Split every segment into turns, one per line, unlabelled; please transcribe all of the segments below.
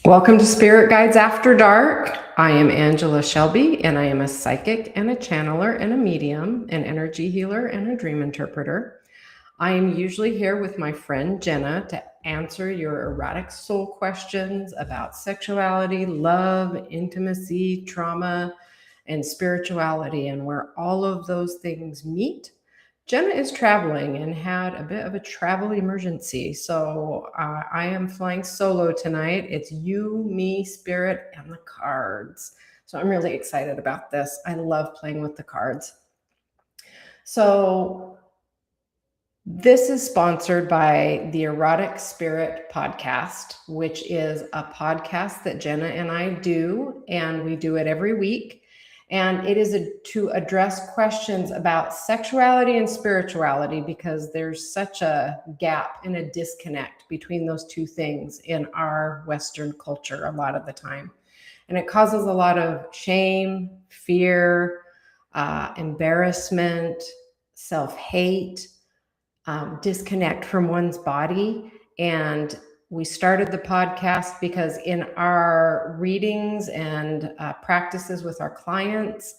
Welcome to Spirit Guides After Dark. I am Angela Shelby, and I am a psychic and a channeler and a medium, an energy healer and a dream interpreter. I am usually here with my friend Jenna to answer your erotic soul questions about sexuality, love, intimacy, trauma, and spirituality, and where all of those things meet. Jenna is traveling and had a bit of a travel emergency. So I am flying solo tonight. It's you, me, spirit, and the cards. So I'm really excited about this. I love playing with the cards. So this is sponsored by the Erotic Spirit Podcast, which is a podcast that Jenna and I do, and we do it every week. And it is to address questions about sexuality and spirituality, because there's such a gap and a disconnect between those two things in our Western culture a lot of the time. And it causes a lot of shame, fear, embarrassment, self-hate, disconnect from one's body. And we started the podcast because in our readings and practices with our clients,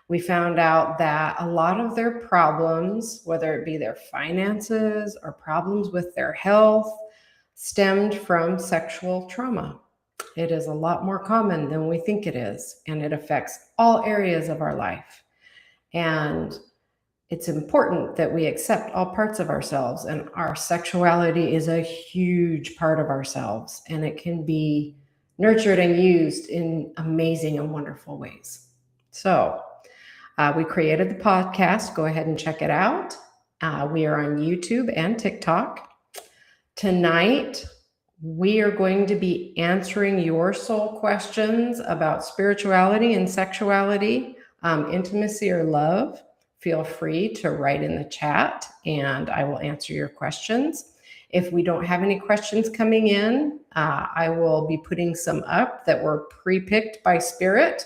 we found out that a lot of their problems, whether it be their finances or problems with their health, stemmed from sexual trauma. It is a lot more common than we think it is, and it affects all areas of our life. And it's important that we accept all parts of ourselves, and our sexuality is a huge part of ourselves, and it can be nurtured and used in amazing and wonderful ways. So we created the podcast. Go ahead and check it out. We are on YouTube and TikTok. Tonight, we are going to be answering your soul questions about spirituality and sexuality, intimacy or love. Feel free to write in the chat and I will answer your questions. If we don't have any questions coming in, I will be putting some up that were pre-picked by Spirit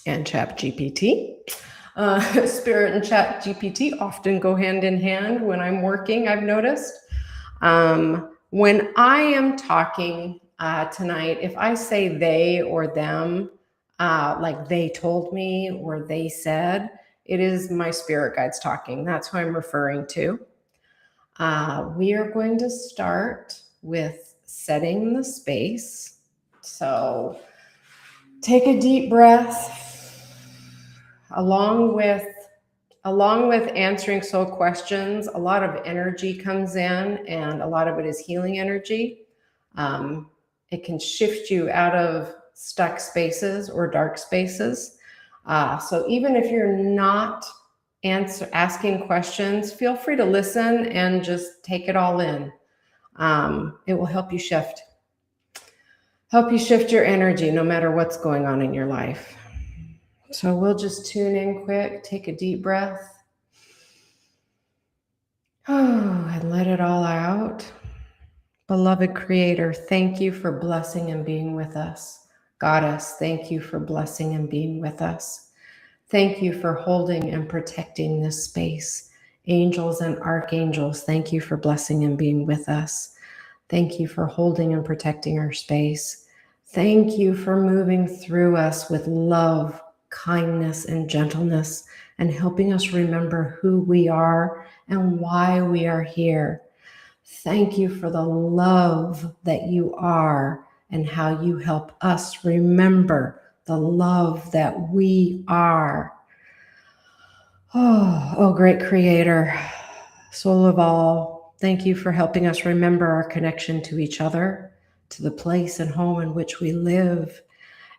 and ChatGPT. Spirit and ChatGPT often go hand in hand when I'm working, I've noticed. When I am talking tonight, if I say they or them, like they told me or they said, it is my spirit guides talking. That's who I'm referring to. We are going to start with setting the space. So take a deep breath. Along with answering soul questions, a lot of energy comes in, and a lot of it is healing energy. It can shift you out of stuck spaces or dark spaces. So even if you're not asking questions, feel free to listen and just take it all in. It will help you shift your energy no matter what's going on in your life. So we'll just tune in quick, take a deep breath. And let it all out. Beloved Creator, thank you for blessing and being with us. Goddess, thank you for blessing and being with us. Thank you for holding and protecting this space. Angels and archangels, thank you for blessing and being with us. Thank you for holding and protecting our space. Thank you for moving through us with love, kindness, and gentleness, and helping us remember who we are and why we are here. Thank you for the love that you are and how you help us remember the love that we are. Oh, great Creator, soul of all, thank you for helping us remember our connection to each other, to the place and home in which we live,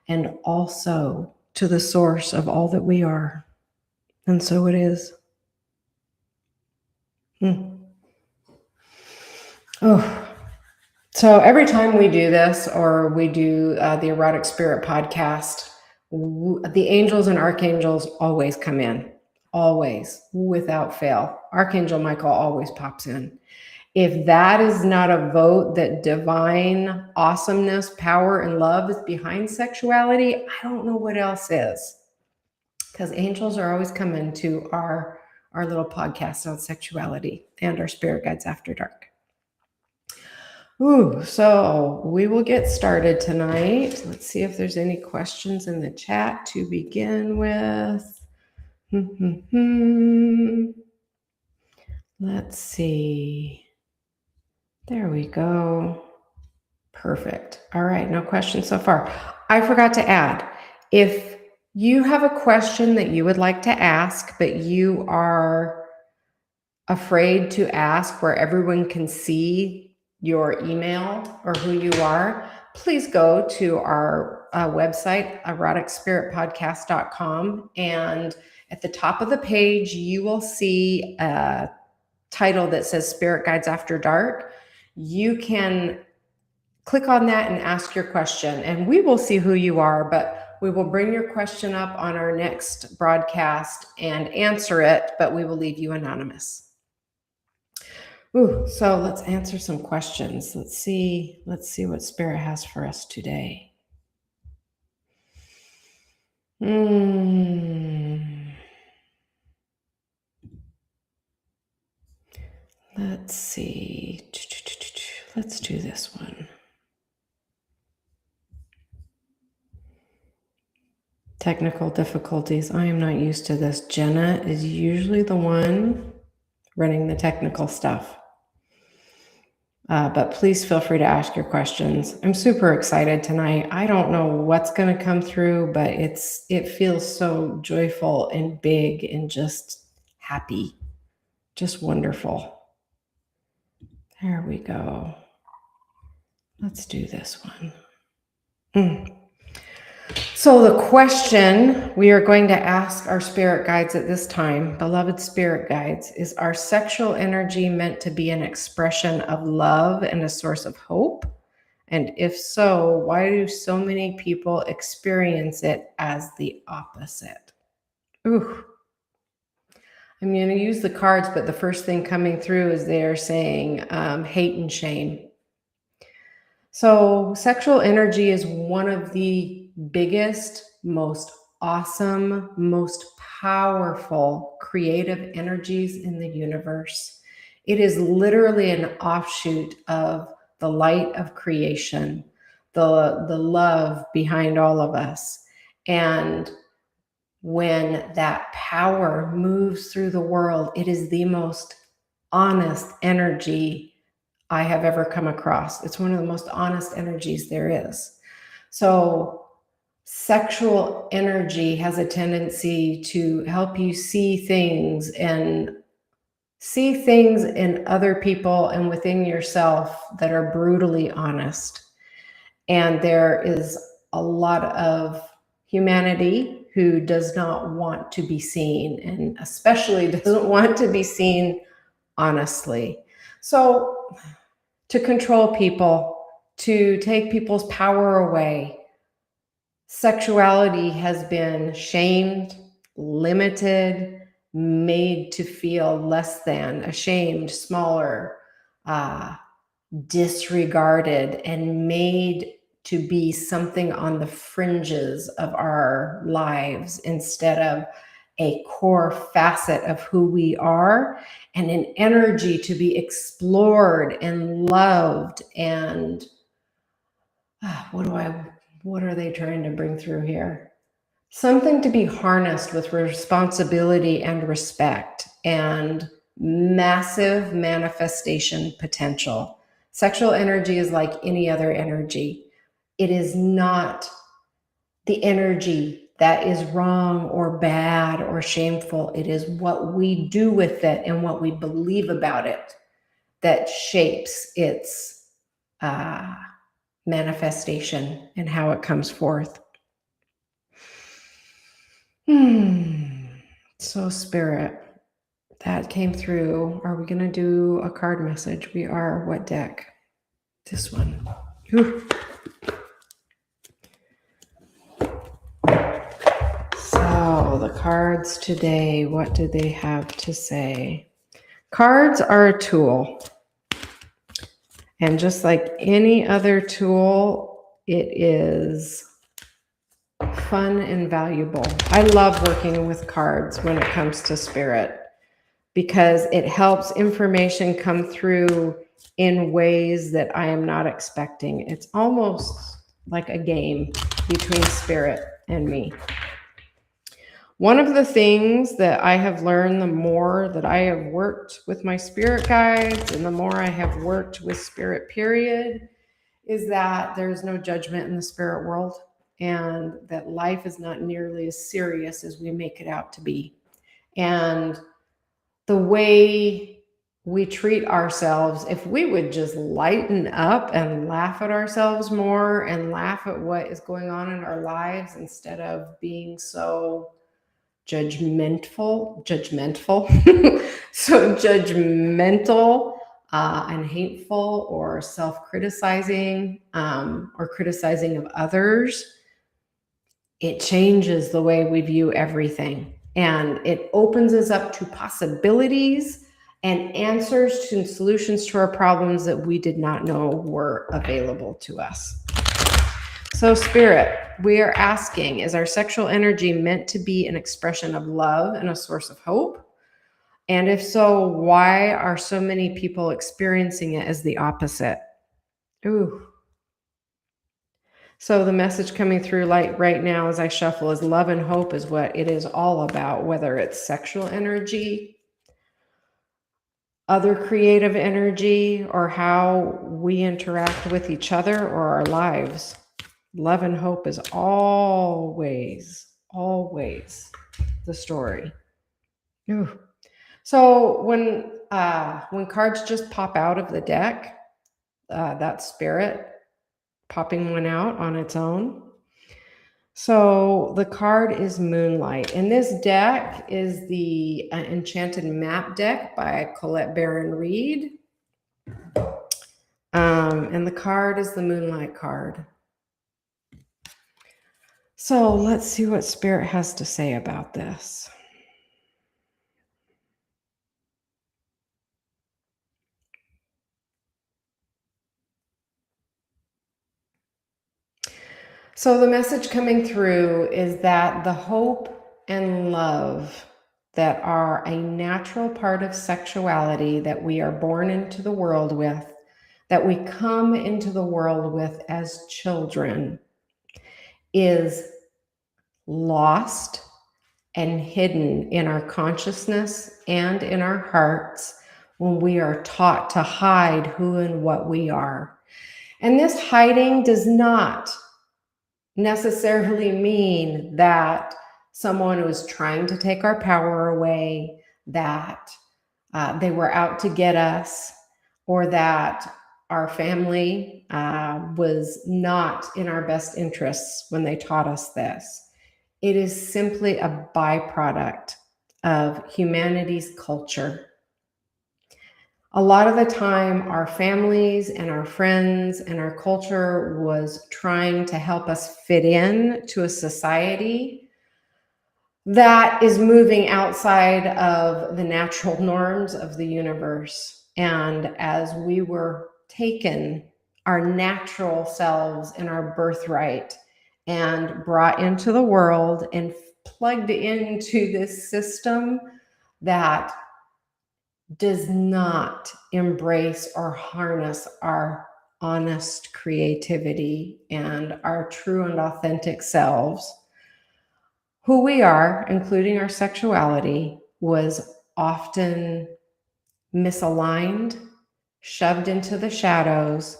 and also to the source of all that we are. And so it is. So every time we do this, or we do the Erotic Spirit Podcast, the angels and archangels always come in, always, without fail. Archangel Michael always pops in. If that is not a vote that divine awesomeness, power, and love is behind sexuality, I don't know what else is. Because angels are always coming to our little podcast on sexuality and our Spirit Guides After Dark. Ooh, so we will get started tonight. Let's see if there's any questions in the chat to begin with. Let's see. There we go. Perfect. All right, no questions so far. I forgot to add, if you have a question that you would like to ask, but you are afraid to ask where everyone can see your email or who you are, please go to our website, eroticspiritpodcast.com. And at the top of the page, you will see a title that says Spirit Guides After Dark. You can click on that and ask your question, and we will see who you are, but we will bring your question up on our next broadcast and answer it, but we will leave you anonymous. Ooh, so let's answer some questions. Let's see what Spirit has for us today. Let's see. Let's do this one. Technical difficulties. I am not used to this. Jenna is usually the one running the technical stuff. But please feel free to ask your questions. I'm super excited tonight. I don't know what's going to come through, but it feels so joyful and big and just happy, just wonderful. There we go. Let's do this one. So the question we are going to ask our spirit guides at this time, beloved spirit guides, is our sexual energy meant to be an expression of love and a source of hope? And if so, why do so many people experience it as the opposite? Ooh. I'm going to use the cards, but the first thing coming through is they are saying hate and shame. So sexual energy is one of the biggest, most awesome, most powerful creative energies in the universe. It is literally an offshoot of the light of creation, the love behind all of us. And when that power moves through the world, it is the most honest energy I have ever come across. It's one of the most honest energies there is. So sexual energy has a tendency to help you see things in other people and within yourself that are brutally honest. And there is a lot of humanity who does not want to be seen, and especially doesn't want to be seen honestly. So to control people, to take people's power away, sexuality has been shamed, limited, made to feel less than, ashamed, smaller, disregarded, and made to be something on the fringes of our lives instead of a core facet of who we are, and an energy to be explored and loved. And what are they trying to bring through here? Something to be harnessed with responsibility and respect and massive manifestation potential. Sexual energy is like any other energy. It is not the energy that is wrong or bad or shameful. It is what we do with it and what we believe about it that shapes its manifestation and how it comes forth. So spirit, that came through. Are we going to do a card message? We are. What deck? This one. Ooh. So the cards today, what do they have to say? Cards are a tool. And just like any other tool, it is fun and valuable. I love working with cards when it comes to spirit because it helps information come through in ways that I am not expecting. It's almost like a game between spirit and me. One of the things that I have learned the more that I have worked with my spirit guides and the more I have worked with spirit, period, is that there's no judgment in the spirit world and that life is not nearly as serious as we make it out to be. And the way we treat ourselves, if we would just lighten up and laugh at ourselves more and laugh at what is going on in our lives instead of being so judgmental so judgmental and hateful or self-criticizing or criticizing of others, it changes the way we view everything, and it opens us up to possibilities and answers to solutions to our problems that we did not know were available to us. So Spirit, we are asking, is our sexual energy meant to be an expression of love and a source of hope? And if so, why are so many people experiencing it as the opposite? Ooh. So the message coming through like right now as I shuffle is love and hope is what it is all about, whether it's sexual energy, other creative energy, or how we interact with each other or our lives. Love and hope is always the story. Ooh. So when cards just pop out of the deck, that's spirit popping one out on its own. So the card is Moonlight. And this deck is the Enchanted Map deck by Colette Baron Reed. And the card is the Moonlight card. So let's see what Spirit has to say about this. So the message coming through is that the hope and love that are a natural part of sexuality that we are born into the world with, that we come into the world with as children, is lost and hidden in our consciousness and in our hearts when we are taught to hide who and what we are. And this hiding does not necessarily mean that someone was trying to take our power away, that they were out to get us, or that our family was not in our best interests when they taught us this. It is simply a byproduct of humanity's culture. A lot of the time, our families and our friends and our culture was trying to help us fit in to a society that is moving outside of the natural norms of the universe. And as we were taken, our natural selves and our birthright, and brought into the world and plugged into this system that does not embrace or harness our honest creativity and our true and authentic selves. Who we are, including our sexuality, was often misaligned, shoved into the shadows,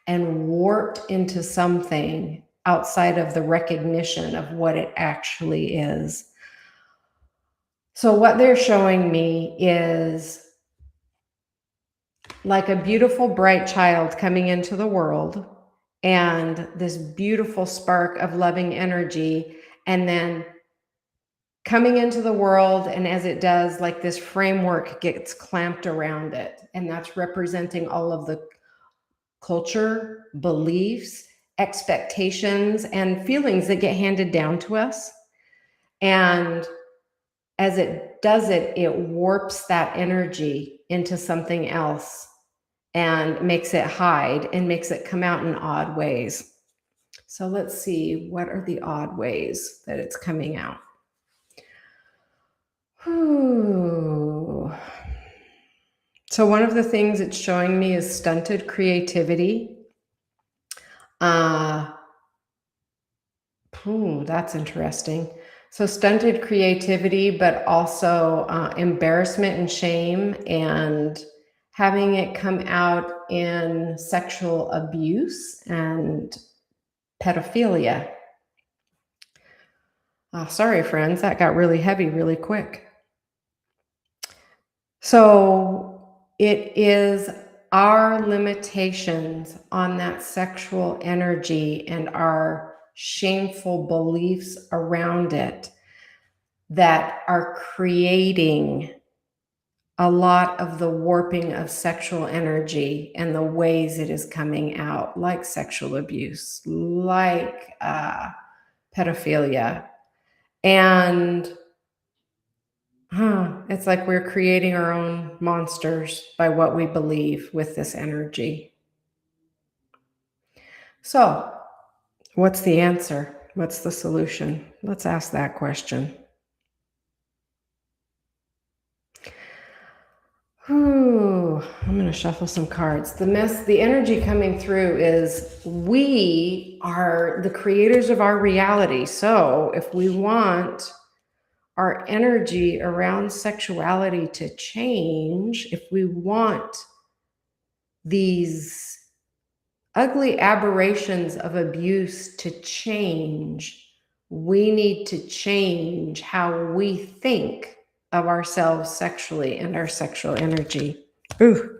and warped into something outside of the recognition of what it actually is. So what they're showing me is like a beautiful, bright child coming into the world and this beautiful spark of loving energy, and then coming into the world, and as it does, like this framework gets clamped around it, and that's representing all of the culture, beliefs, expectations, and feelings that get handed down to us. And as it does it, it warps that energy into something else and makes it hide and makes it come out in odd ways. So let's see, what are the odd ways that it's coming out? Whew. So one of the things it's showing me is stunted creativity. That's interesting. So stunted creativity, but also embarrassment and shame, and having it come out in sexual abuse and pedophilia. Sorry, friends, that got really heavy really quick. So it is our limitations on that sexual energy and our shameful beliefs around it that are creating a lot of the warping of sexual energy and the ways it is coming out, like sexual abuse, like pedophilia. And it's like we're creating our own monsters by what we believe with this energy. So, what's the answer? What's the solution? Let's ask that question. I'm going to shuffle some cards. The energy coming through is we are the creators of our reality. So, if we want our energy around sexuality to change, if we want these ugly aberrations of abuse to change, we need to change how we think of ourselves sexually and our sexual energy. Ooh.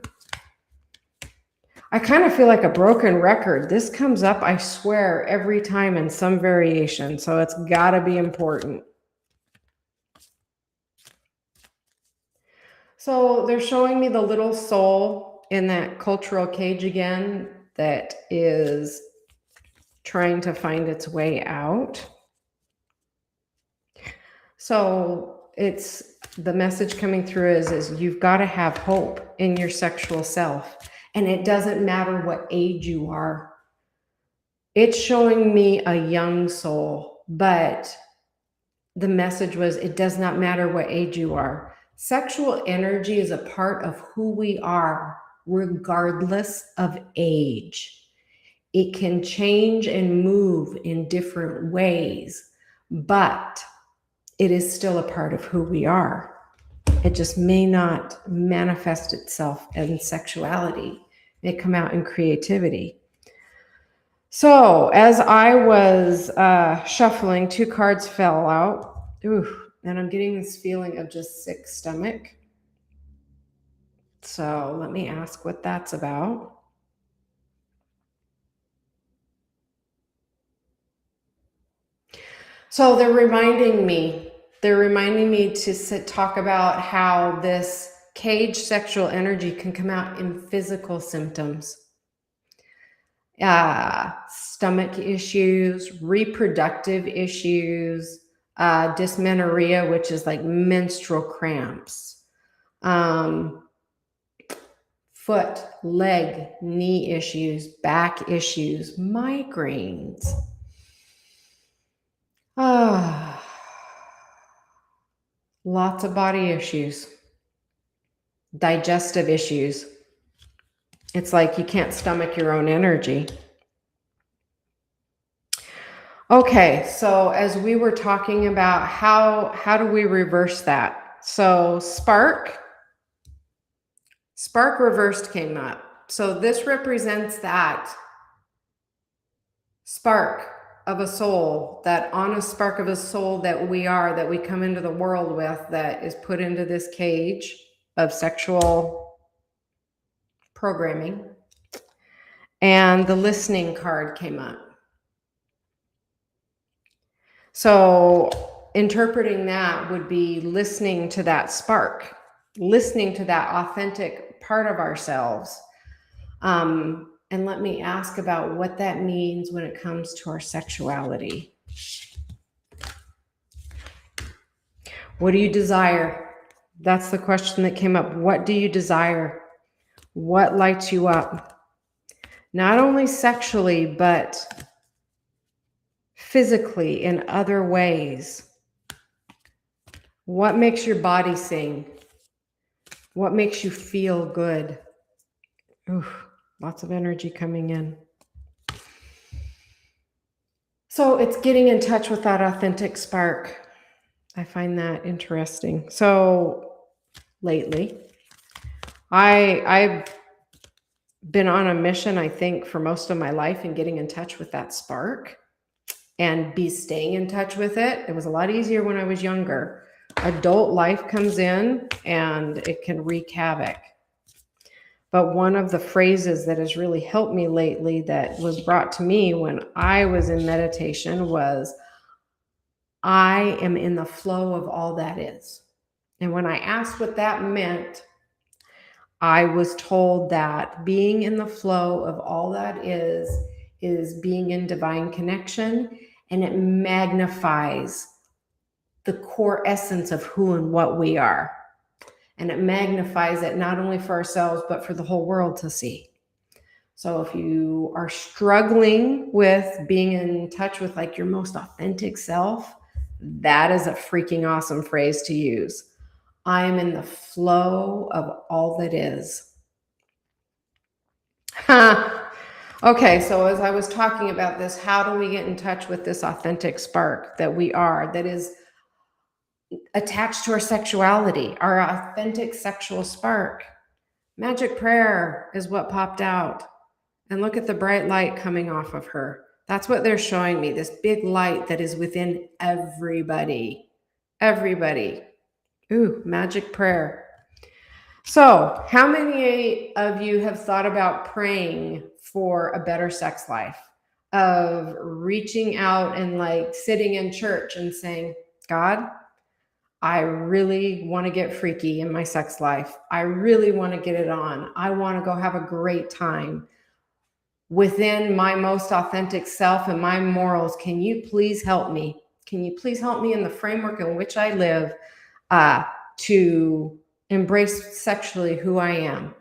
I kind of feel like a broken record. This comes up, I swear, every time in some variation, so it's got to be important. So they're showing me the little soul in that cultural cage again that is trying to find its way out. So it's the message coming through is you've got to have hope in your sexual self. And it doesn't matter what age you are. It's showing me a young soul, but the message was it does not matter what age you are. Sexual energy is a part of who we are, regardless of age. It can change and move in different ways, but it is still a part of who we are. It just may not manifest itself in sexuality. It may come out in creativity. So as I was shuffling, 2 cards fell out. And I'm getting this feeling of just sick stomach. So let me ask what that's about. So they're reminding me to talk about how this caged sexual energy can come out in physical symptoms. Stomach issues, reproductive issues, dysmenorrhea, which is like menstrual cramps, foot, leg, knee issues, back issues, migraines. Lots of body issues, digestive issues. It's like you can't stomach your own energy. Okay, so as we were talking about how do we reverse that? So spark reversed came up. So this represents that spark of a soul, that honest spark of a soul that we are, that we come into the world with, that is put into this cage of sexual programming. And the listening card came up. So interpreting that would be listening to that spark, listening to that authentic part of ourselves. And let me ask about what that means when it comes to our sexuality. What do you desire? That's the question that came up. What do you desire? What lights you up? Not only sexually, but physically in other ways. What makes your body sing? What makes you feel good? Ooh, lots of energy coming in. So it's getting in touch with that authentic spark. I find that interesting. So lately, I've been on a mission, I think, for most of my life in getting in touch with that spark and staying in touch with it. It was a lot easier when I was younger. Adult life comes in and it can wreak havoc. But one of the phrases that has really helped me lately that was brought to me when I was in meditation was, I am in the flow of all that is. And when I asked what that meant, I was told that being in the flow of all that is being in divine connection, and it magnifies the core essence of who and what we are. And it magnifies it not only for ourselves, but for the whole world to see. So if you are struggling with being in touch with like your most authentic self, that is a freaking awesome phrase to use. I am in the flow of all that is. Okay, so as I was talking about this, how do we get in touch with this authentic spark that we are, that is attached to our sexuality, our authentic sexual spark? Magic prayer is what popped out. And look at the bright light coming off of her. That's what they're showing me, this big light that is within everybody. Everybody. Ooh, magic prayer. So, how many of you have thought about praying for a better sex life? Of reaching out and like sitting in church and saying, God, I really want to get freaky in my sex life. I really want to get it on. I want to go have a great time within my most authentic self and my morals. Can you please help me? Can you please help me in the framework in which I live to embrace sexually who I am?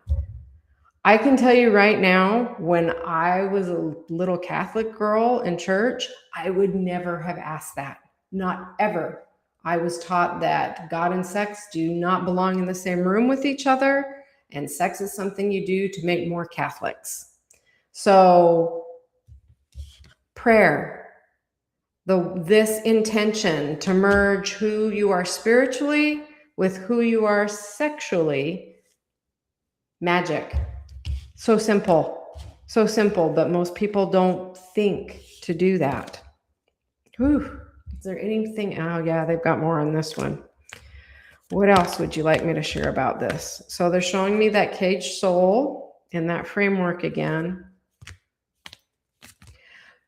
I can tell you right now, when I was a little Catholic girl in church, I would never have asked that. Not ever. I was taught that God and sex do not belong in the same room with each other, and sex is something you do to make more Catholics. So prayer, this intention to merge who you are spiritually with who you are sexually, magic. So simple, but most people don't think to do that. Whew. Is there anything? Oh yeah, they've got more on this one. What else would you like me to share about this? So they're showing me that caged soul in that framework again.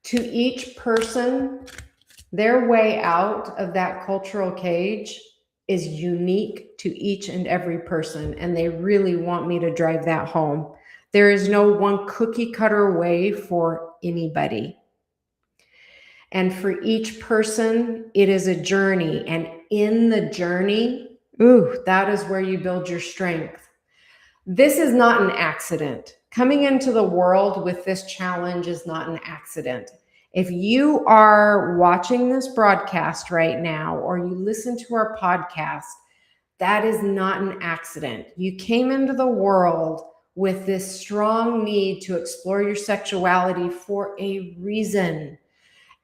To each person, their way out of that cultural cage is unique to each and every person, and they really want me to drive that home. There is no one cookie cutter way for anybody. And for each person, it is a journey. And in the journey, that is where you build your strength. This is not an accident. Coming into the world with this challenge is not an accident. If you are watching this broadcast right now, or you listen to our podcast, that is not an accident. You came into the world with this strong need to explore your sexuality for a reason.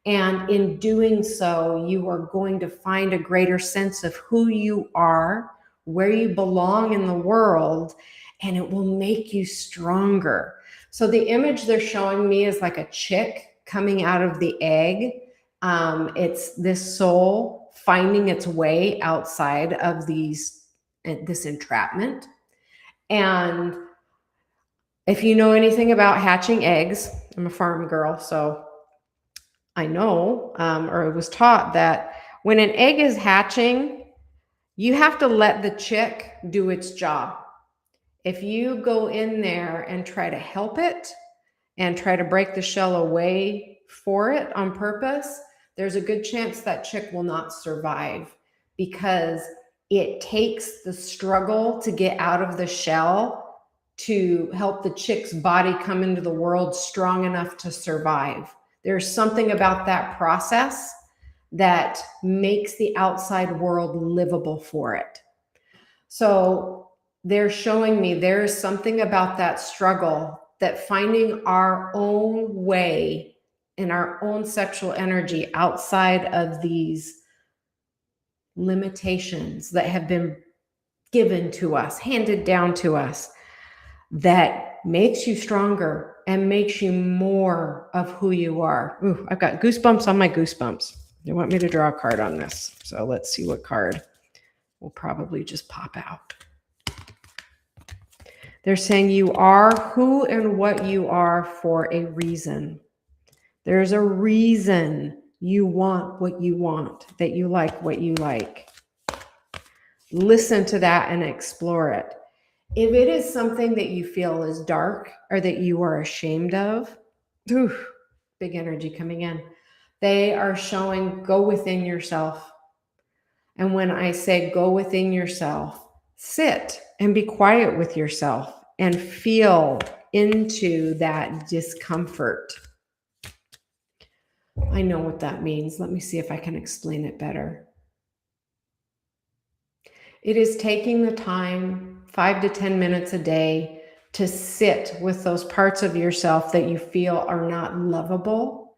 And in doing so, you are going to find a greater sense of who you are, where you belong in the world, and it will make you stronger. So the image they're showing me is like a chick coming out of the egg. It's this soul finding its way outside of this entrapment. And if you know anything about hatching eggs, I'm a farm girl, so I know, or was taught that when an egg is hatching, you have to let the chick do its job. If you go in there and try to help it and try to break the shell away for it on purpose, there's a good chance that chick will not survive, because it takes the struggle to get out of the shell to help the chick's body come into the world strong enough to survive. There's something about that process that makes the outside world livable for it. So they're showing me there is something about that struggle, that finding our own way in our own sexual energy outside of these limitations that have been given to us, handed down to us, that makes you stronger and makes you more of who you are. Ooh, I've got goosebumps on my goosebumps. They want me to draw a card on this. So let's see what card will probably just pop out. They're saying you are who and what you are for a reason. There's a reason you want what you want, that you like what you like. Listen to that and explore it. If it is something that you feel is dark or that you are ashamed of, big energy coming in. They are showing go within yourself. And when I say go within yourself, sit and be quiet with yourself and feel into that discomfort. I know what that means. Let me see if I can explain it better. It is taking the time, 5 to 10 minutes a day, to sit with those parts of yourself that you feel are not lovable,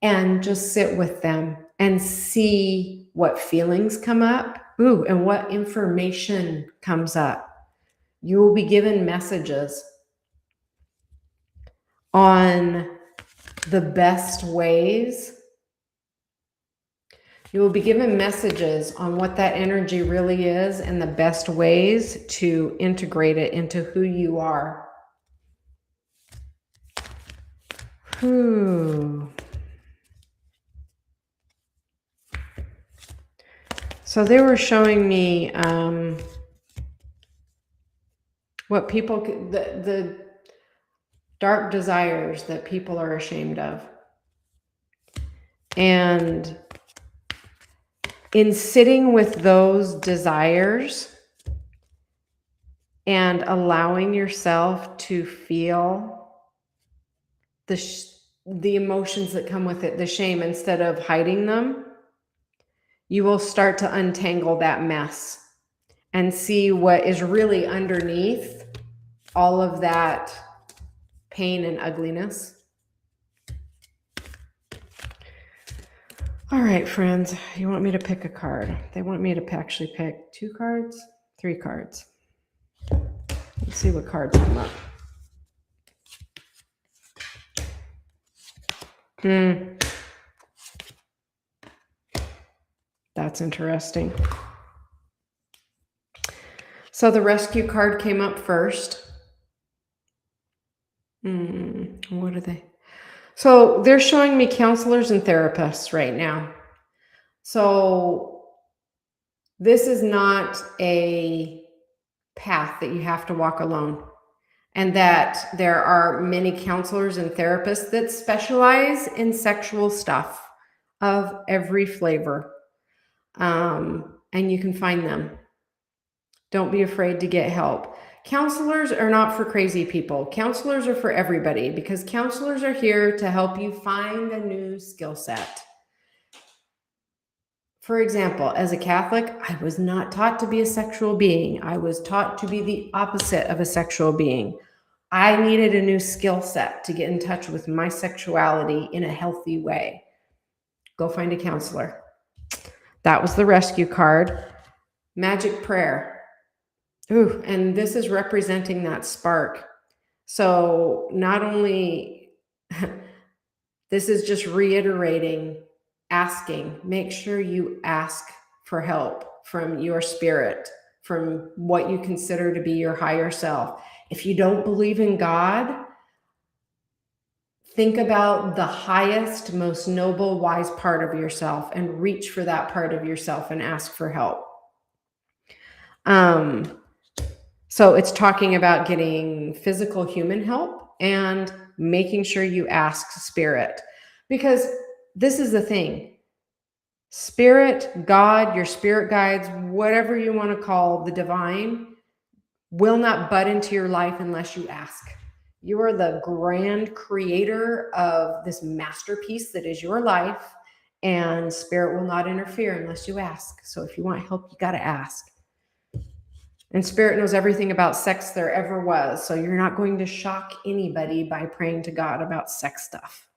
and just sit with them and see what feelings come up, and what information comes up. You will be given messages on the best ways. You will be given messages on what that energy really is and the best ways to integrate it into who you are. So they were showing me what people, the dark desires that people are ashamed of. And in sitting with those desires and allowing yourself to feel the emotions that come with it, the shame, instead of hiding them, you will start to untangle that mess and see what is really underneath all of that pain and ugliness. All right, friends, you want me to pick a card? They want me to actually pick 2 cards, 3 cards. Let's see what cards come up. That's interesting. So the rescue card came up first. What are they? So they're showing me counselors and therapists right now. So this is not a path that you have to walk alone, and that there are many counselors and therapists that specialize in sexual stuff of every flavor. And you can find them. Don't be afraid to get help. Counselors are not for crazy people. Counselors are for everybody, because counselors are here to help you find a new skill set. For example, as a Catholic, I was not taught to be a sexual being. I was taught to be the opposite of a sexual being. I needed a new skill set to get in touch with my sexuality in a healthy way. Go find a counselor. That was the rescue card. Magic prayer. And this is representing that spark. So not only, this is just reiterating, asking. Make sure you ask for help from your spirit, from what you consider to be your higher self. If you don't believe in God, think about the highest, most noble, wise part of yourself and reach for that part of yourself and ask for help. So it's talking about getting physical human help and making sure you ask spirit, because this is the thing. Spirit, God, your spirit guides, whatever you want to call the divine, will not butt into your life unless you ask. You are the grand creator of this masterpiece that is your life, and spirit will not interfere unless you ask. So if you want help, you got to ask. And Spirit knows everything about sex there ever was. So you're not going to shock anybody by praying to God about sex stuff.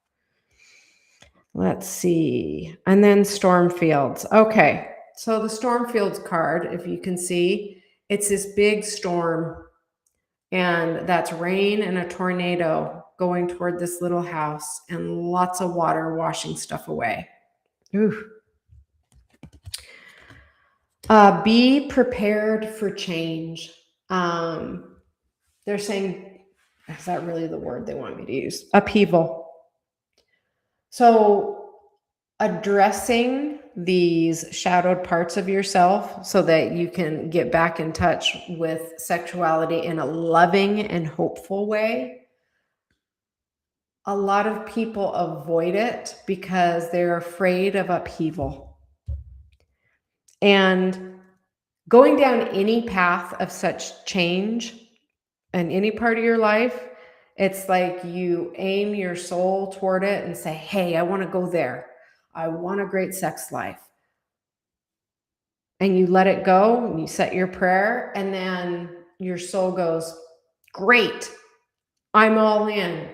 Let's see. And then storm fields. Okay. So the storm fields card, if you can see, it's this big storm. And that's rain and a tornado going toward this little house and lots of water washing stuff away. Ooh. Be prepared for change. They're saying, is that really the word they want me to use? Upheaval. So addressing these shadowed parts of yourself so that you can get back in touch with sexuality in a loving and hopeful way. A lot of people avoid it because they're afraid of upheaval. And going down any path of such change in any part of your life, it's like you aim your soul toward it and say, hey, I want to go there. I want a great sex life. And you let it go and you set your prayer, and then your soul goes, great, I'm all in.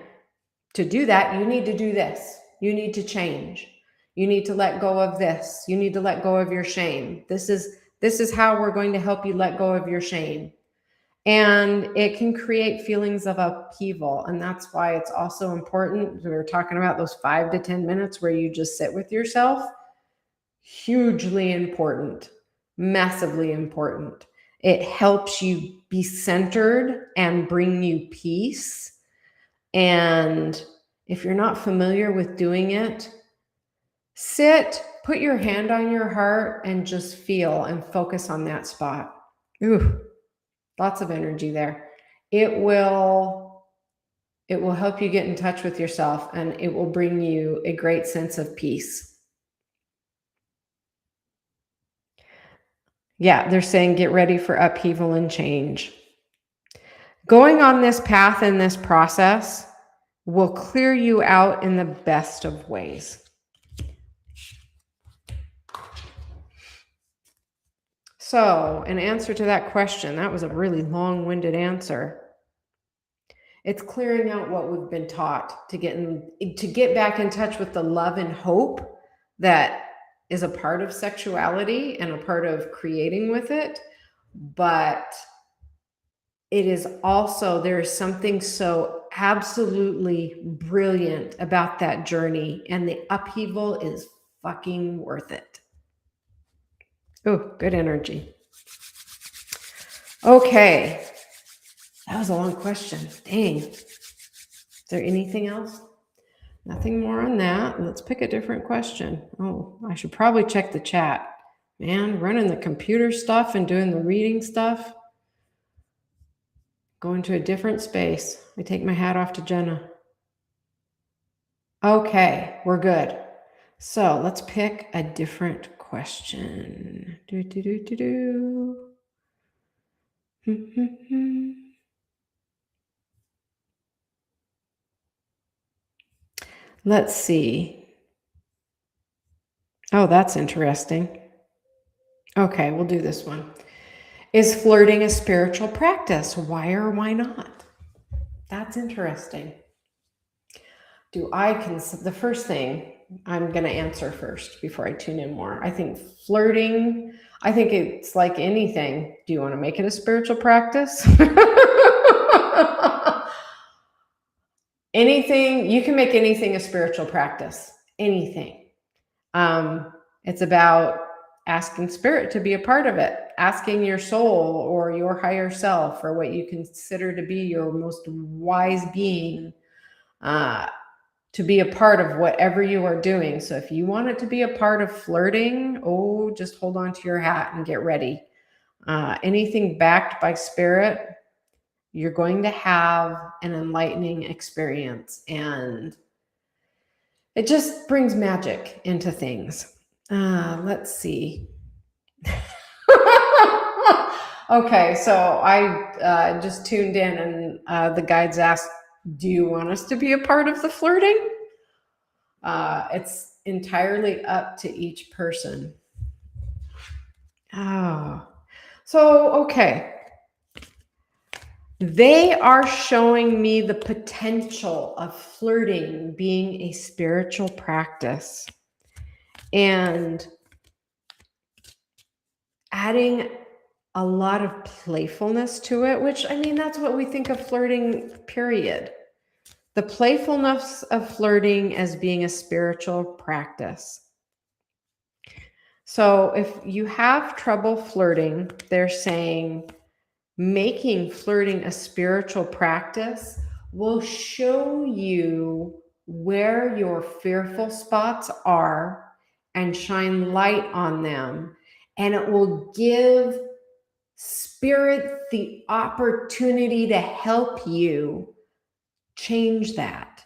To do that, you need to do this. You need to change. You need to let go of this. You need to let go of your shame. This is how we're going to help you let go of your shame. And it can create feelings of upheaval. And that's why it's also important. We were talking about those 5 to 10 minutes where you just sit with yourself. Hugely important, massively important. It helps you be centered and bring you peace. And if you're not familiar with doing it, sit, put your hand on your heart and just feel and focus on that spot. Ooh, lots of energy there. It will help you get in touch with yourself, and it will bring you a great sense of peace. Yeah, they're saying get ready for upheaval and change. Going on this path and this process will clear you out in the best of ways. So, in answer to that question, that was a really long-winded answer. It's clearing out what we've been taught to get back in touch with the love and hope that is a part of sexuality and a part of creating with it. But it is also, there is something so absolutely brilliant about that journey, and the upheaval is fucking worth it. Oh, good energy. Okay. That was a long question. Dang. Is there anything else? Nothing more on that. Let's pick a different question. Oh, I should probably check the chat. Man, running the computer stuff and doing the reading stuff. Going to a different space. I take my hat off to Jenna. Okay, we're good. So let's pick a different question. Let's see. Oh, that's interesting. Okay, we'll do this one. Is flirting a spiritual practice? Why or why not? That's interesting. The first thing I'm going to answer first before I tune in more. I think flirting, I think it's like anything. Do you want to make it a spiritual practice? Anything, you can make anything a spiritual practice. Anything. It's about asking spirit to be a part of it, asking your soul or your higher self or what you consider to be your most wise being to be a part of whatever you are doing. So if you want it to be a part of flirting, just hold on to your hat and get ready. Anything backed by spirit, you're going to have an enlightening experience, and it just brings magic into things. Let's see. Okay, so I just tuned in, and the guides asked, do you want us to be a part of the flirting? It's entirely up to each person. Oh, so, okay. They are showing me the potential of flirting being a spiritual practice and adding a lot of playfulness to it, which, I mean, that's what we think of flirting, period. The playfulness of flirting as being a spiritual practice. So if you have trouble flirting, they're saying making flirting a spiritual practice will show you where your fearful spots are and shine light on them. And it will give spirit the opportunity to help you change that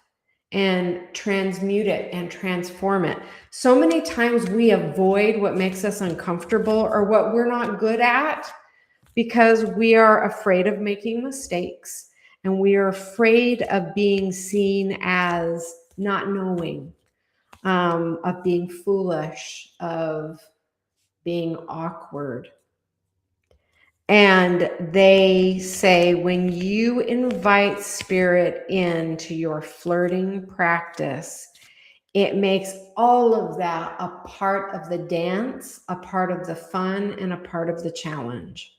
and transmute it and transform it. So many times we avoid what makes us uncomfortable or what we're not good at because we are afraid of making mistakes and we are afraid of being seen as not knowing, of being foolish, of being awkward. And they say when you invite spirit into your flirting practice, it makes all of that a part of the dance, a part of the fun, and a part of the challenge.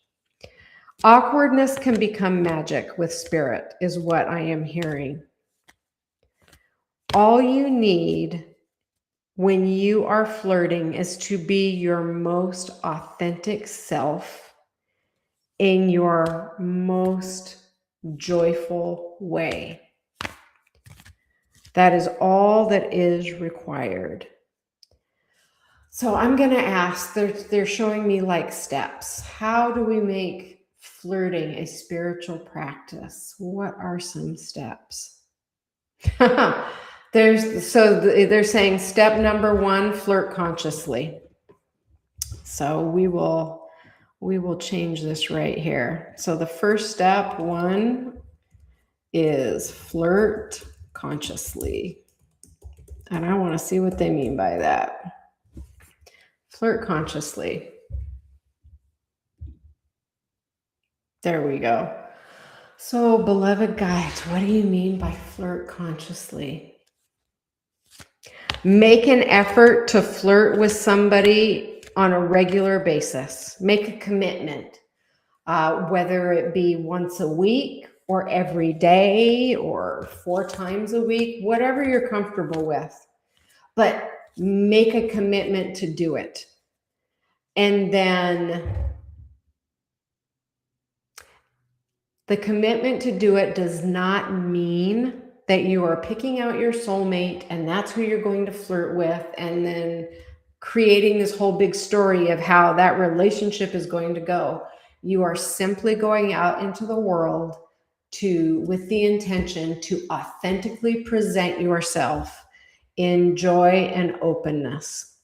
Awkwardness can become magic with spirit, is what I am hearing. All you need when you are flirting is to be your most authentic self in your most joyful way. That is all that is required. So I'm going to ask, they're showing me like steps. How do we make flirting a spiritual practice? What are some steps? They're saying step number 1, flirt consciously. So we will change this right here. So the first step 1 is flirt consciously. And I want to see what they mean by that. Flirt consciously. There we go. So, beloved guides, what do you mean by flirt consciously? Make an effort to flirt with somebody on a regular basis. Make a commitment, whether it be once a week or every day or 4 times a week, whatever you're comfortable with. But make a commitment to do it. And then the commitment to do it does not mean that you are picking out your soulmate and that's who you're going to flirt with and then creating this whole big story of how that relationship is going to go. You are simply going out into the world with the intention to authentically present yourself in joy and openness,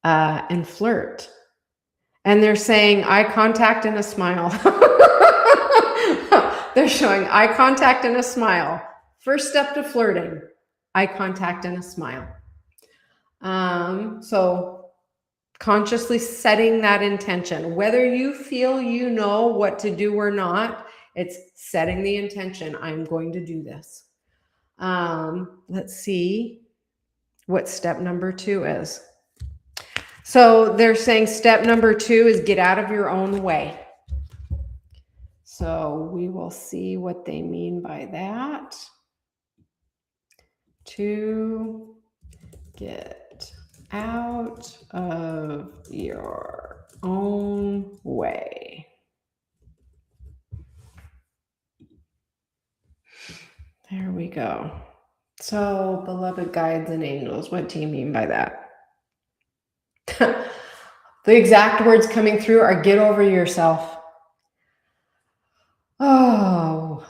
and flirt. And they're saying eye contact and a smile. They're showing eye contact and a smile. First step to flirting, eye contact and a smile. So consciously setting that intention, whether you feel you know what to do or not, it's setting the intention. I'm going to do this. Let's see what step number 2 is. So they're saying step number 2 is get out of your own way. So we will see what they mean by that. To get out of your own way. There we go. So, beloved guides and angels, what do you mean by that? The exact words coming through are get over yourself. Oh,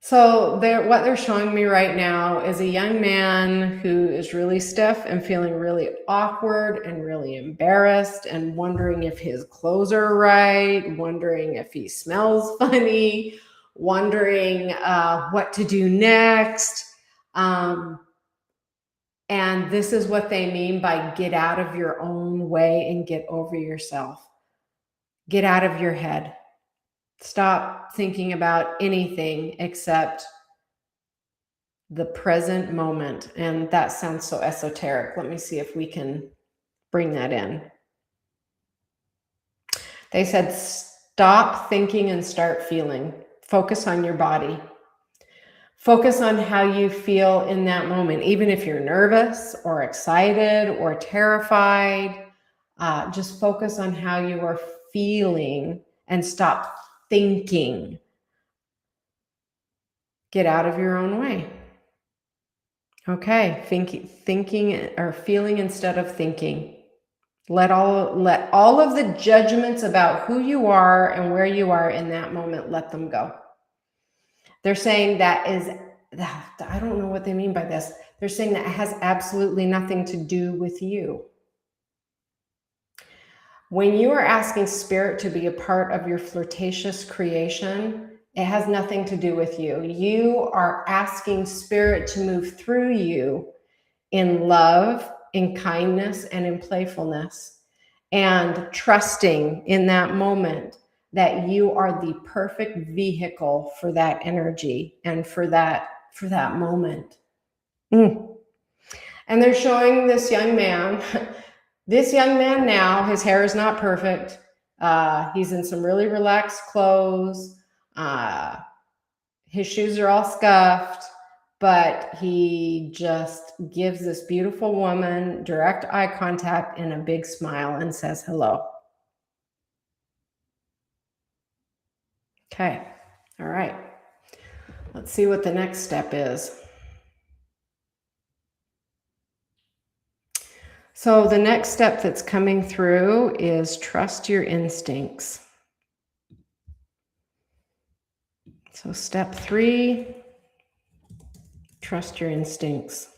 so what they're showing me right now is a young man who is really stiff and feeling really awkward and really embarrassed and wondering if his clothes are right, wondering if he smells funny, wondering what to do next. And this is what they mean by get out of your own way and get over yourself. Get out of your head. Stop thinking about anything except the present moment. And that sounds so esoteric. Let me see if we can bring that in. They said, stop thinking and start feeling. Focus on your body. Focus on how you feel in that moment, even if you're nervous or excited or terrified. Just focus on how you are feeling and stop thinking. Get out of your own way. Okay, thinking or feeling instead of thinking. Let all of the judgments about who you are and where you are in that moment, let them go. They're saying that is, I don't know what they mean by this. They're saying that it has absolutely nothing to do with you. When you are asking spirit to be a part of your flirtatious creation, it has nothing to do with you. You are asking spirit to move through you in love, in kindness, and in playfulness, and trusting in that moment that you are the perfect vehicle for that energy and for that moment. And they're showing this young man. This young man now, his hair is not perfect. He's in some really relaxed clothes. His shoes are all scuffed, but he just gives this beautiful woman direct eye contact and a big smile and says hello. Okay, all right. Let's see what the next step is. So the next step that's coming through is trust your instincts. So step 3, trust your instincts.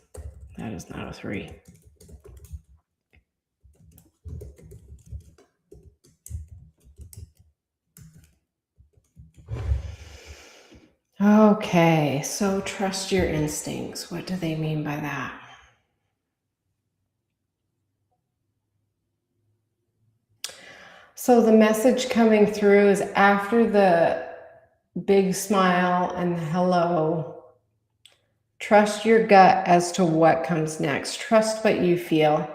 That is not a 3. Okay, so trust your instincts. What do they mean by that? So the message coming through is after the big smile and the hello, trust your gut as to what comes next. Trust what you feel.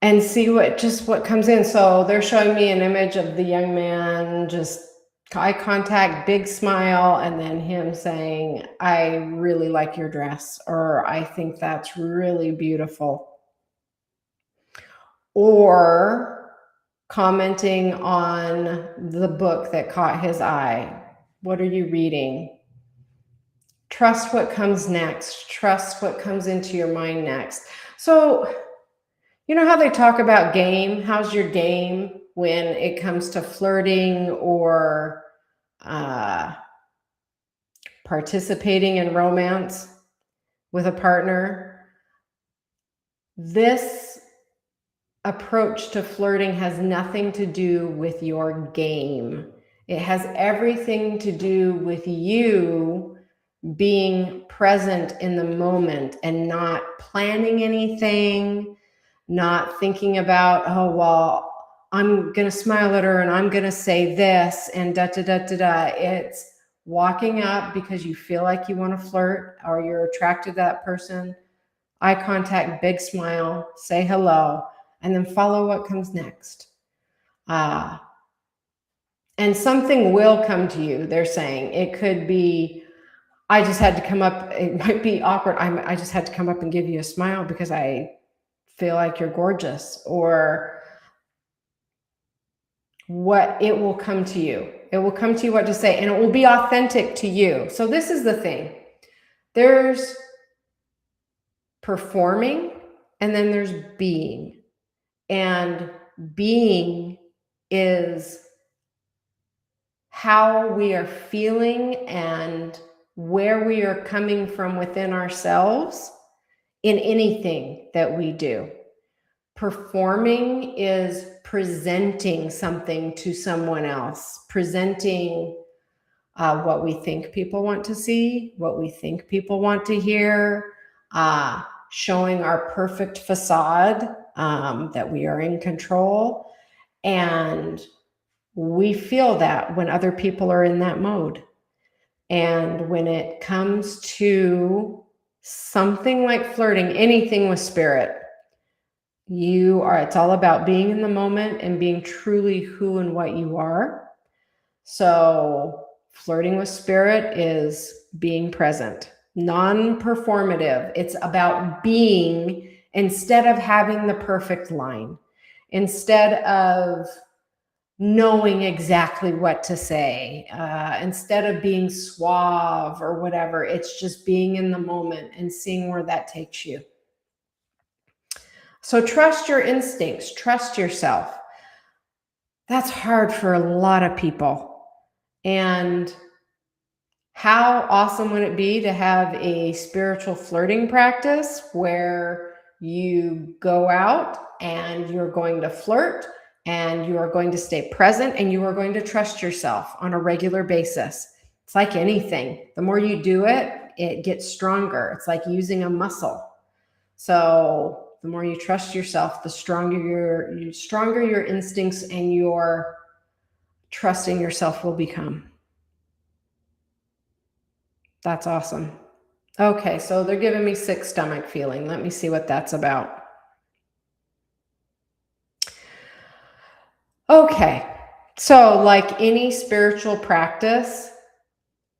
And see what comes in. So they're showing me an image of the young man, just eye contact, big smile, and then him saying, I really like your dress, or I think that's really beautiful. Or commenting on the book that caught his eye. What are you reading? Trust what comes next. Trust what comes into your mind next. So, you know how they talk about game? How's your game when it comes to flirting or participating in romance with a partner? This approach to flirting has nothing to do with your game. It has everything to do with you being present in the moment and not planning anything, not thinking about, oh, well, I'm going to smile at her and I'm going to say this and da, da, da, da, da. It's walking up because you feel like you want to flirt or you're attracted to that person. Eye contact, big smile, say hello, and then follow what comes next. And something will come to you, they're saying. It could be, I just had to come up, it might be awkward. I just had to come up and give you a smile because I feel like you're gorgeous, or what it will come to you. It will come to you what to say, and it will be authentic to you. So this is the thing. There's performing and then there's being. And being is how we are feeling and where we are coming from within ourselves in anything that we do. Performing is presenting something to someone else, presenting what we think people want to see, what we think people want to hear, showing our perfect facade, that we are in control. And we feel that when other people are in that mode. And when it comes to something like flirting, anything with spirit, it's all about being in the moment and being truly who and what you are. So flirting with spirit is being present, non-performative. It's about being, instead of having the perfect line, instead of knowing exactly what to say, instead of being suave or whatever. It's just being in the moment and seeing where that takes you. So trust your instincts, trust yourself. That's hard for a lot of people. And how awesome would it be to have a spiritual flirting practice where you go out and you're going to flirt and you are going to stay present and you are going to trust yourself on a regular basis. It's like anything. The more you do it, it gets stronger. It's like using a muscle. So the more you trust yourself, the stronger your instincts and your trusting yourself will become. That's awesome. Okay, so they're giving me sick stomach feeling. Let me see what that's about. Okay, so like any spiritual practice,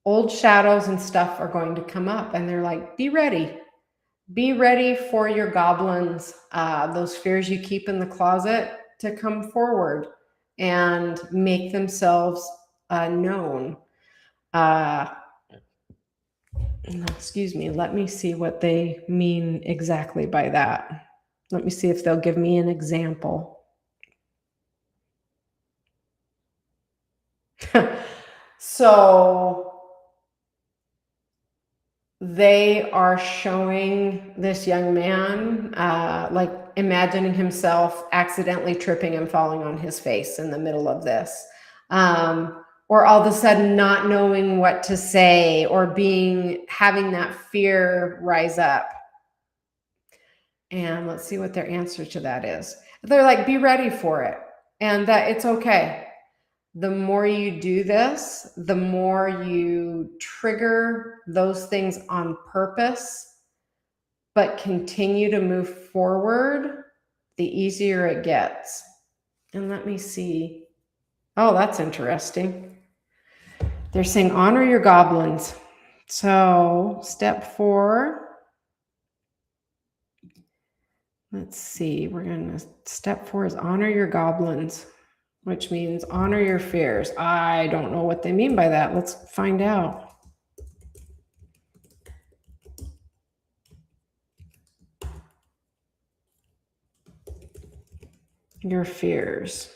old shadows and stuff are going to come up, and they're like, be ready. Be ready for your goblins, those fears you keep in the closet, to come forward and make themselves known. Excuse me, let me see what they mean exactly by that. Let me see if they'll give me an example. So they are showing this young man, like imagining himself accidentally tripping and falling on his face in the middle of this. Or all of a sudden not knowing what to say, or having that fear rise up. And let's see what their answer to that is. They're like, be ready for it, and that it's okay. The more you do this, the more you trigger those things on purpose, but continue to move forward, the easier it gets. And let me see. Oh, that's interesting. They're saying honor your goblins. So step 4. Let's see. Step 4 is honor your goblins, which means honor your fears. I don't know what they mean by that. Let's find out. Your fears.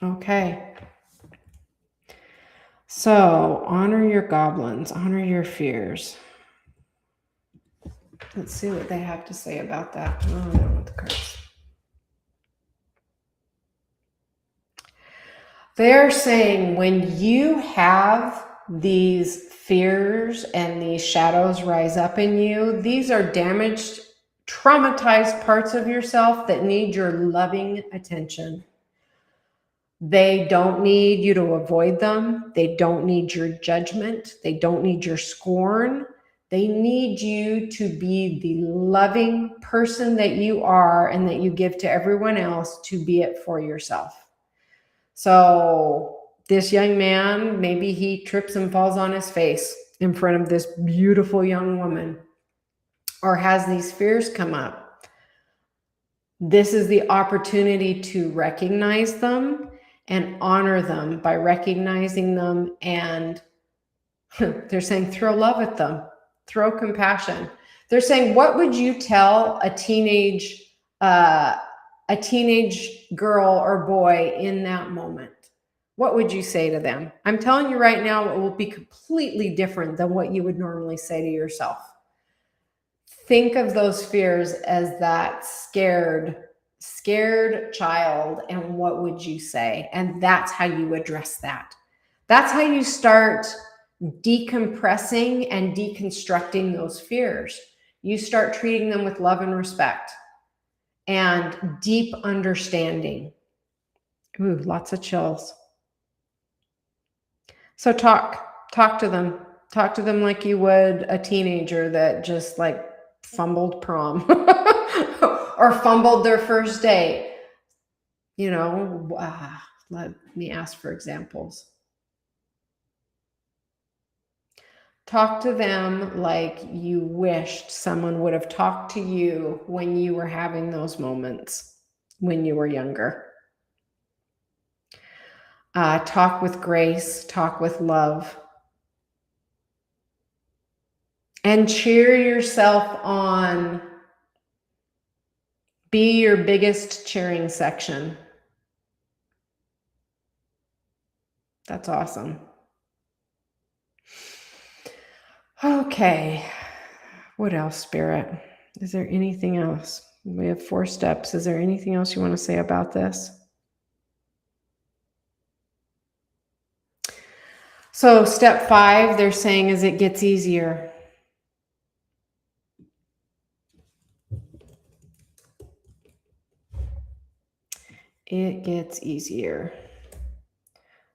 Okay. So honor your goblins, honor your fears. Let's see what they have to say about that. Oh, I don't want the cards. They're saying when you have these fears and these shadows rise up in you, these are damaged, traumatized parts of yourself that need your loving attention. They don't need you to avoid them. They don't need your judgment. They don't need your scorn. They need you to be the loving person that you are and that you give to everyone else, to be it for yourself. So this young man, maybe he trips and falls on his face in front of this beautiful young woman, or has these fears come up. This is the opportunity to recognize them and honor them by recognizing them. And they're saying throw love at them, throw compassion. They're saying, what would you tell a teenage girl or boy in that moment? What would you say to them? I'm telling you right now, it will be completely different than what you would normally say to yourself. Think of those fears as that scared child, and what would you say? And that's how you address that. That's how you start decompressing and deconstructing those fears. You start treating them with love and respect. and deep understanding. Ooh, lots of chills. So talk to them. Talk to them like you would a teenager that just like fumbled prom or fumbled their first date. You know, let me ask for examples. Talk to them like you wished someone would have talked to you when you were having those moments when you were younger. Talk with grace, talk with love. And cheer yourself on. Be your biggest cheering section. That's awesome. Okay. What else, Spirit? Is there anything else? We have 4 steps. Is there anything else you want to say about this? So step 5, they're saying, is it gets easier. It gets easier.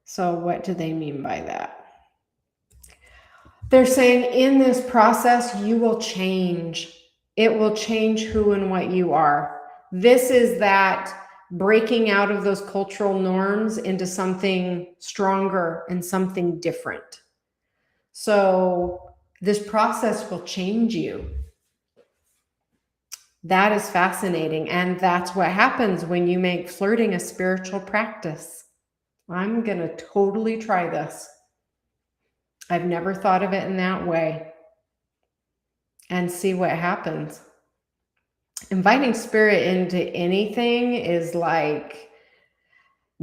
So what do they mean by that? They're saying in this process, you will change. It will change who and what you are. This is that breaking out of those cultural norms into something stronger and something different. So this process will change you. That is fascinating. And that's what happens when you make flirting a spiritual practice. I'm going to totally try this. I've never thought of it in that way. And see what happens. Inviting spirit into anything is like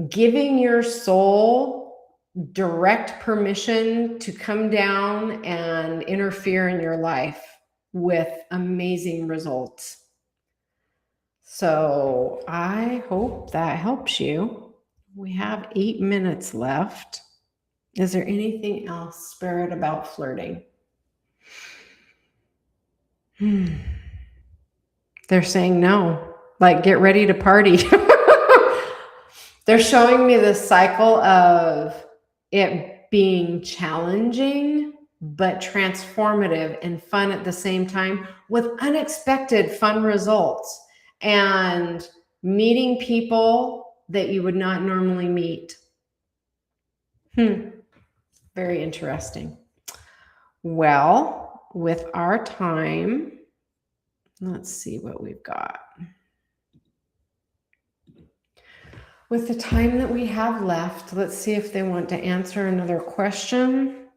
giving your soul direct permission to come down and interfere in your life with amazing results. So I hope that helps you. We have 8 minutes left. Is there anything else, Spirit, about flirting? They're saying no. Like, get ready to party. They're showing me this cycle of it being challenging, but transformative and fun at the same time, with unexpected fun results and meeting people that you would not normally meet. Very interesting. Well, with our time, let's see what we've got. With the time that we have left, let's see if they want to answer another question.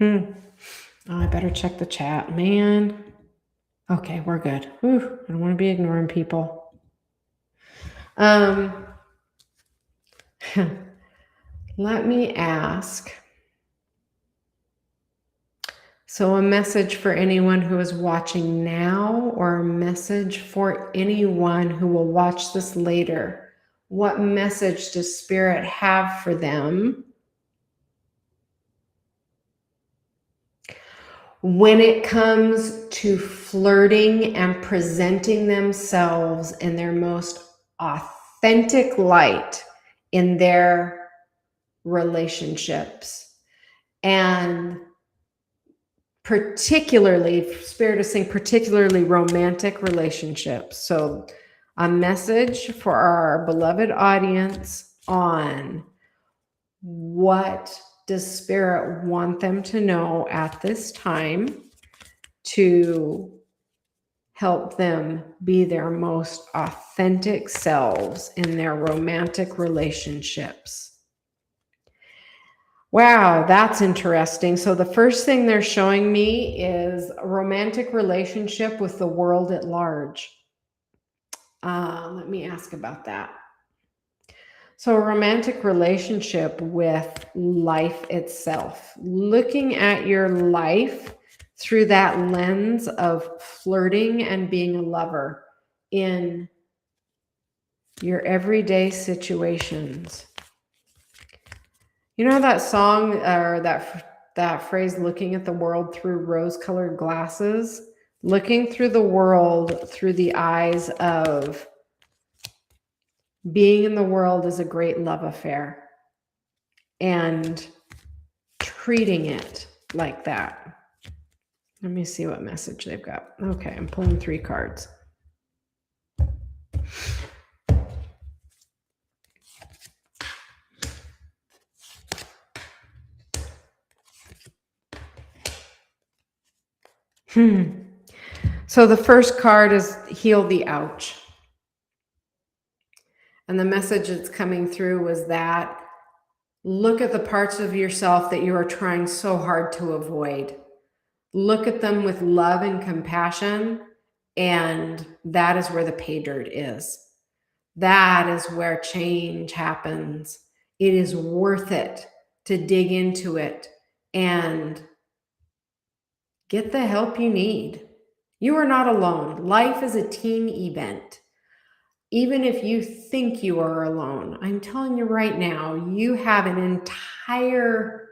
Oh, I better check the chat, man. Okay, we're good. Ooh, I don't want to be ignoring people. Let me ask. So a message for anyone who is watching now, or a message for anyone who will watch this later. What message does Spirit have for them when it comes to flirting and presenting themselves in their most authentic light in their relationships? And particularly, Spirit is saying particularly romantic relationships. So a message for our beloved audience on what does Spirit want them to know at this time to help them be their most authentic selves in their romantic relationships. Wow, that's interesting. So the first thing they're showing me is a romantic relationship with the world at large. Let me ask about that. So a romantic relationship with life itself, looking at your life through that lens of flirting and being a lover in your everyday situations. You know that song or that phrase, looking at the world through rose-colored glasses? looking through the world through the eyes of being in the world is a great love affair and treating it like that. Let me see what message they've got. Okay, I'm pulling 3 cards. So the first card is heal the ouch. And the message that's coming through was that look at the parts of yourself that you are trying so hard to avoid. Look at them with love and compassion, and that is where the pay dirt is. That is where change happens. It is worth it to dig into it and get the help you need. You are not alone. Life is a team event. Even if you think you are alone, I'm telling you right now, you have an entire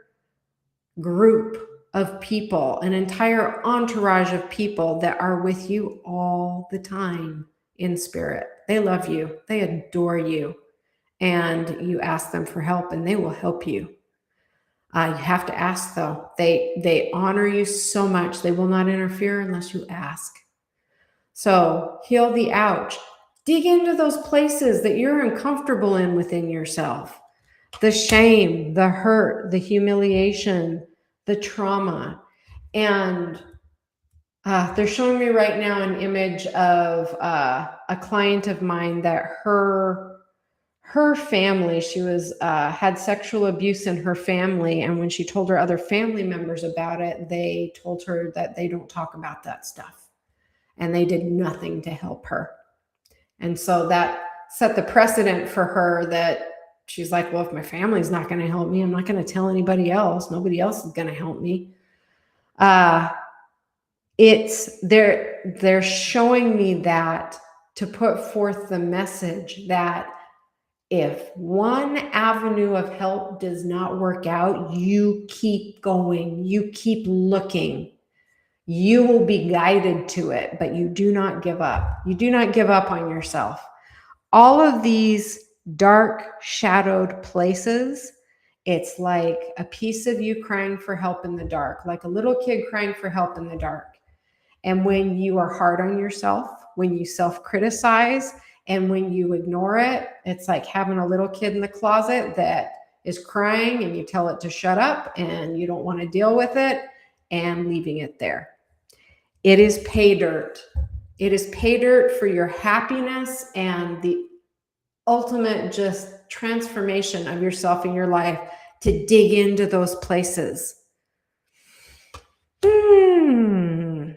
group of people, an entire entourage of people that are with you all the time in spirit. They love you. They adore you. And you ask them for help and they will help you. You have to ask though. They honor you so much. They will not interfere unless you ask. So heal the ouch. Dig into those places that you're uncomfortable in within yourself. The shame, the hurt, the humiliation, the trauma. And they're showing me right now an image of a client of mine that her family, she was had sexual abuse in her family, and when she told her other family members about it, they told her that they don't talk about that stuff, and they did nothing to help her. And so that set the precedent for her that she's like, well, if my family's not going to help me, I'm not going to tell anybody else. Nobody else is going to help me. They're showing me that to put forth the message that if one avenue of help does not work out, you keep going, you keep looking. You will be guided to it, but you do not give up. You do not give up on yourself. All of these dark, shadowed places, it's like a piece of you crying for help in the dark, like a little kid crying for help in the dark. And when you are hard on yourself, when you self-criticize, and when you ignore it, it's like having a little kid in the closet that is crying and you tell it to shut up and you don't want to deal with it and leaving it there. It is pay dirt. It is pay dirt for your happiness and the ultimate just transformation of yourself in your life to dig into those places. Don't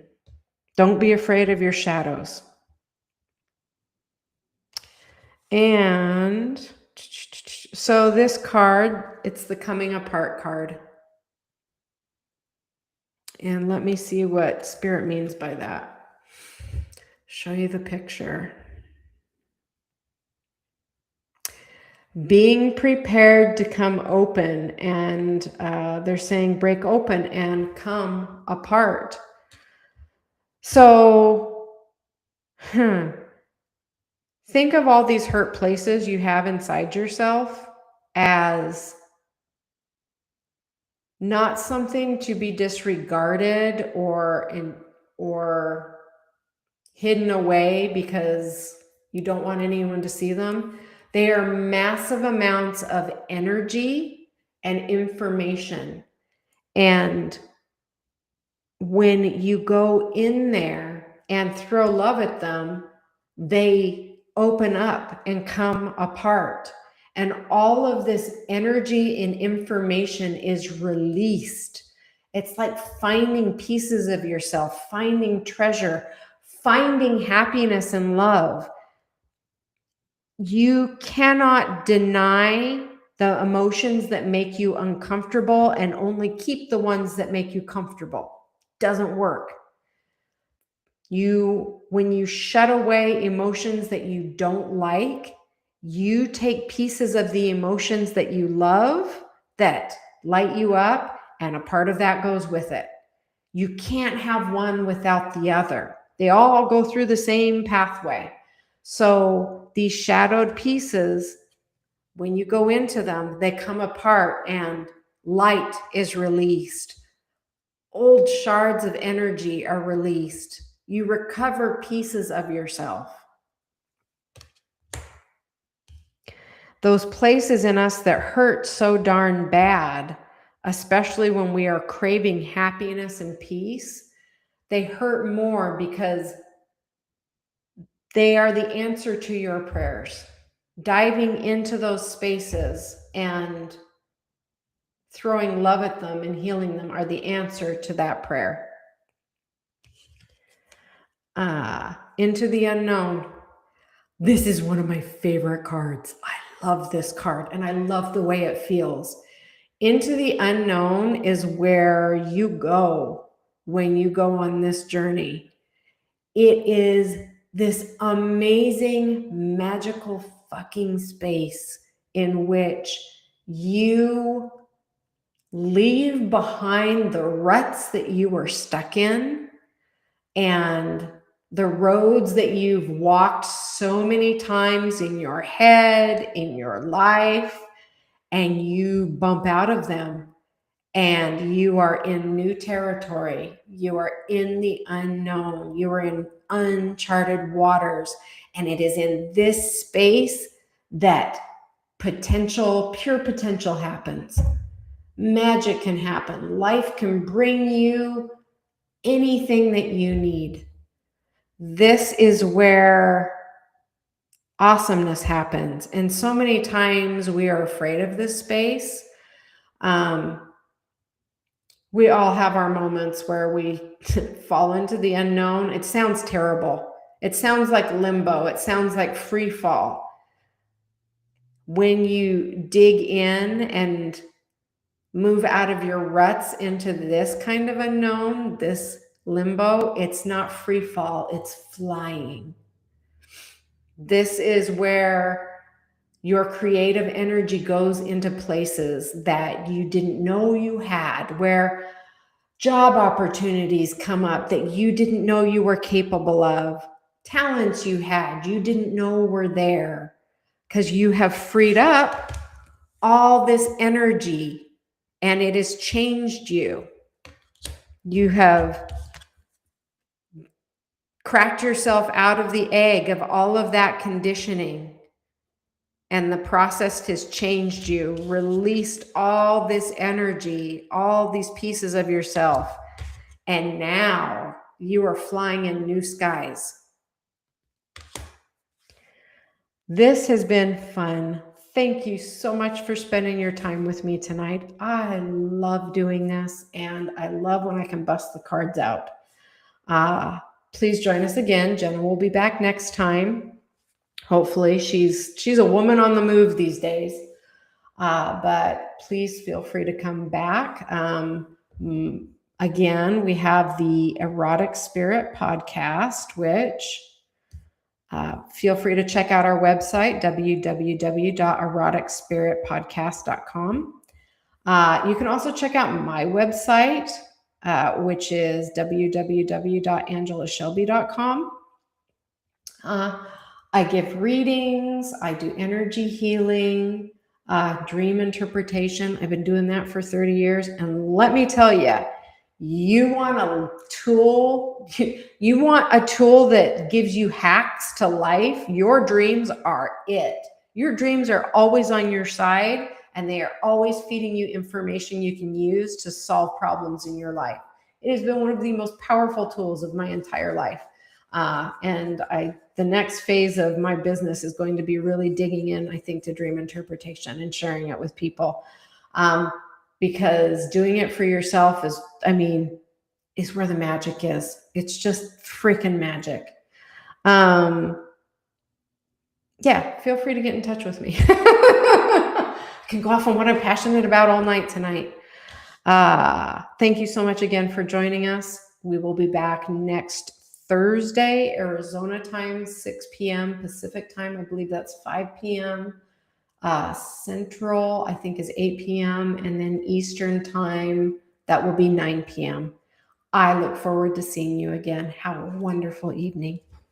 be afraid of your shadows. And so this card, it's the coming apart card. And let me see what Spirit means by that. Show you the picture. Being prepared to come open, and they're saying break open and come apart. So, think of all these hurt places you have inside yourself as not something to be disregarded or hidden away because you don't want anyone to see them. They are massive amounts of energy and information. And when you go in there and throw love at them, they open up and come apart. And all of this energy and information is released. It's like finding pieces of yourself, finding treasure, finding happiness and love. You cannot deny the emotions that make you uncomfortable and only keep the ones that make you comfortable. Doesn't work. When you shut away emotions that you don't like, you take pieces of the emotions that you love that light you up, and a part of that goes with it. You can't have one without the other. They all go through the same pathway. So these shadowed pieces, when you go into them, they come apart and light is released. Old shards of energy are released. You recover pieces of yourself. Those places in us that hurt so darn bad, especially when we are craving happiness and peace, they hurt more because they are the answer to your prayers. Diving into those spaces and throwing love at them and healing them are the answer to that prayer. Into the unknown. This is one of my favorite cards. I love this card and I love the way it feels. Into the unknown is where you go when you go on this journey. It is this amazing, magical fucking space in which you leave behind the ruts that you were stuck in and the roads that you've walked so many times in your head, in your life, and you bump out of them and you are in new territory. You are in the unknown. You are in uncharted waters. And it is in this space that pure potential happens. Magic can happen. Life can bring you anything that you need. This is where awesomeness happens. And so many times we are afraid of this space. We all have our moments where we fall into the unknown. It sounds terrible. It sounds like limbo. It sounds like free fall. When you dig in and move out of your ruts into this kind of unknown, this limbo, it's not free fall, it's flying. This is where your creative energy goes into places that you didn't know you had, where job opportunities come up that you didn't know you were capable of, talents you had you didn't know were there, because you have freed up all this energy and it has changed you. You have cracked yourself out of the egg of all of that conditioning, and the process has changed you, released all this energy, all these pieces of yourself, and now you are flying in new skies. This has been fun. Thank you so much for spending your time with me tonight. I love doing this, and I love when I can bust the cards out. Please join us again. Jenna will be back next time. Hopefully, she's a woman on the move these days. But please feel free to come back. Again, we have the Erotic Spirit Podcast, which feel free to check out our website, www.eroticspiritpodcast.com. You can also check out my website, which is www.angelashelby.com. I give readings. I do energy healing, dream interpretation. I've been doing that for 30 years. And let me tell you, you want a tool that gives you hacks to life. Your dreams are it. Your dreams are always on your side, and they are always feeding you information you can use to solve problems in your life. It has been one of the most powerful tools of my entire life. And the next phase of my business is going to be really digging in, I think, to dream interpretation and sharing it with people. Because doing it for yourself is where the magic is. It's just freaking magic. Yeah, feel free to get in touch with me. I can go off on what I'm passionate about all night tonight. Thank you so much again for joining us. We will be back next Thursday, Arizona time, 6 p.m. Pacific time. I believe that's 5 p.m. Central, I think, is 8 p.m. And then Eastern time, that will be 9 p.m. I look forward to seeing you again. Have a wonderful evening.